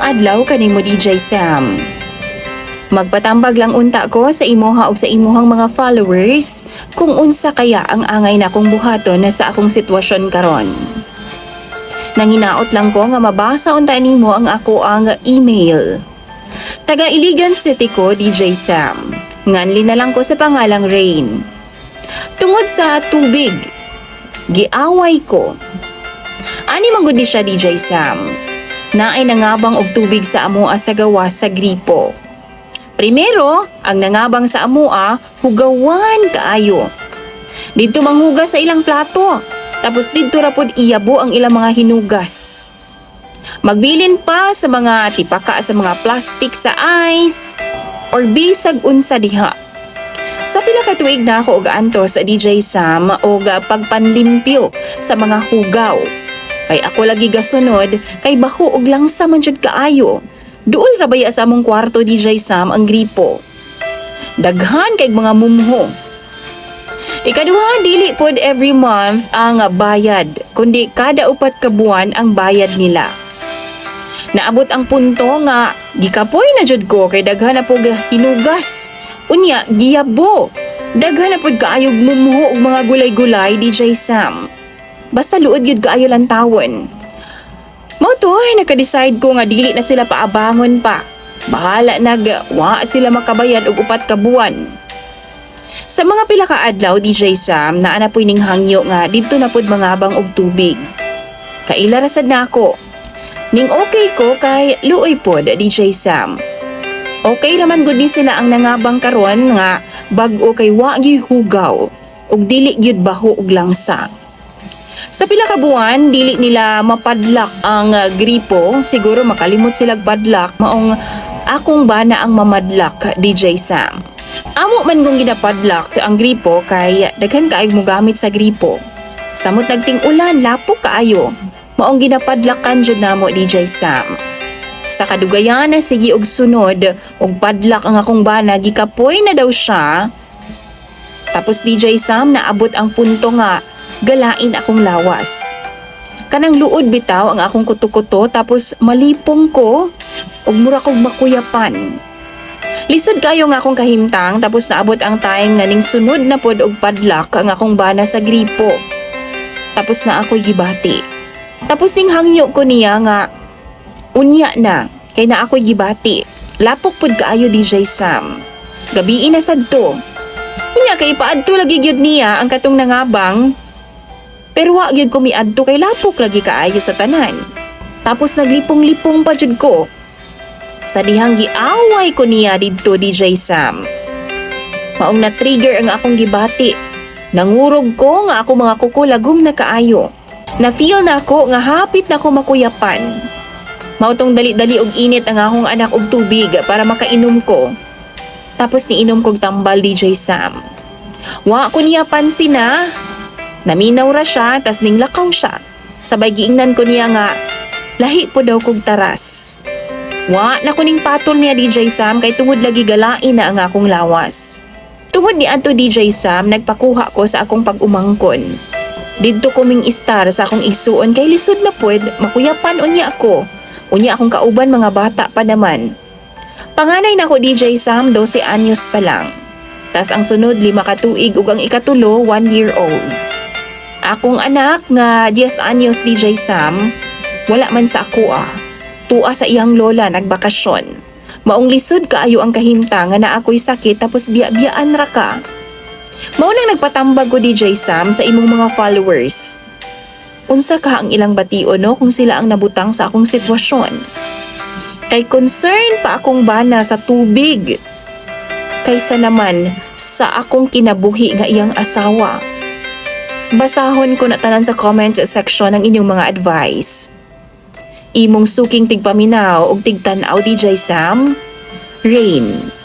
adlaw kanimo DJ Sam. Magpatambag lang unta ko sa imuha ug sa imuhang mga followers kung unsa kaya ang angay na kong buhaton na sa akong sitwasyon karon. Nanginaot lang ko nga mabasa unta nimo ang ako ang email. Taga Iligan City ko, DJ Sam. Nganli na lang ko sa pangalang Rain. Tungod sa tubig, giaway ko. Ani manggod ni siya, DJ Sam. Naay nangabang og tubig sa amoa sa gawa sa gripo. Primero, ang nangabang sa amoa, hugawan kaayo. Dito manghugas sa ilang plato, tapos dito rapod iyabo ang ilang mga hinugas. Magbilin pa sa mga tipaka sa mga plastic sa ice, or bisag unsa diha. Sa pila ka tuig na ako og anto sa DJ Sam og pagpanlimpyo sa mga hugaw. Kay ako lagi gasunod kay baho og langsa man jud kaayo. Duol ra baya sa among kwarto DJ Sam ang gripo. Daghan kay mga mumho. Ikaduha, dili pod every month ang bayad, kundi kada 4 ka buwan ang bayad nila. Naabot ang punto nga gikapoy na jud ko kay daghan na pug hinugas. Unya giyabo. Daghan na pud kaayog mumho og mga gulay-gulay DJ Sam. Basta luod gyud kaayo lang tawon. Mao to naka-decide ko nga dili na sila paabangon pa. Bahala wa sila makabayad og 4 ka buwan. Sa mga pila ka adlaw DJ Sam naa na poy ning hangyo nga didto na pud mangabang og tubig. Kaila ra sad nako. Ning okay ko kay luoy pod DJ Sam. Okay raman gud ni sila ang nangabang karon nga bag-o kay wa gyud hugaw ug dili gyud baho og langsa. Sa pila ka buwan dili nila mapadlak ang gripo, siguro makalimot sila padlak maong akong bana ang mamadlak DJ Sam. Amo man kung ginapadlak ang gripo kay daghan kaayog mo gamit sa gripo. Samot nagting ulan lapok kaayo. Maong ginapadlakan jud namo DJ Sam. Sa kadugayan na sige og sunod og padlak ang akong bana gikapoy na daw siya. Tapos DJ Sam naabot ang punto nga galain akong lawas. Kanang luod bitaw ang akong kuto-kuto tapos malipong ko og mura kog makuyapan. Lisod kayo nga akong kahimtang tapos naabot ang time nga ning sunod na pod og padlak ang akong bana sa gripo. Tapos na ako'y gibati. Tapos ning hangyo ko niya nga unya na kay na ako'y gibati. Lapok pod kaayo DJ Sam. Gabi na sadto. Unya kay paadto lagi gyud niya ang katong nangabang. Pero wa gyud ko miadto kay lapok lagi kaayo sa tanan. Tapos naglipong-lipong pa jud ko. Sa dihang giaway ko niya didto DJ Sam. Maong na-trigger ang akong gibati. Nangurog ko nga ako mga kuko lagom na kaayo. Na-feel na ako nga hapit na ko makuyapan. Mautong dali-dali og init ang akong anak og tubig para makainom ko. Tapos niinom kog tambal DJ Sam. Wa ko niya pansin na. Naminaw ra siya tas ning lakaw siya. Sabay giingnan ko niya nga lahi po daw kog taras. Wa na ko ning patol niya DJ Sam kay tungod lagi galain na ang akong lawas. Tungod ni adto DJ Sam nagpakuha ko sa akong pag-umangkon. Didto ko ming istar sa akong igsuon kay lisod na pod makuyapan unya ako. Unya akong kauban mga bata pa naman. Panganay na ko DJ Sam 12 anyos pa lang. Tas ang sunod 5 ka tuig ug ang ikatulo 1 year old. Akong anak nga 10 anyos DJ Sam wala man sa ako Tuwa sa iyang lola nagbakasyon. Maong lisod kaayo ang kahimtang nga na ako'y sakit tapos biya-biyaan ra ka. Mao nang nagpatambag ko DJ Sam sa imong mga followers. Unsa ka ang ilang bation no kung sila ang nabutang sa akong sitwasyon. Kay concern pa akong bana sa tubig. Kaysa naman sa akong kinabuhi nga iyang asawa. Basahon ko na tanan sa comment section ang inyong mga advice. Imong suking tigpaminaw og tigtanaw DJ Sam, Rain.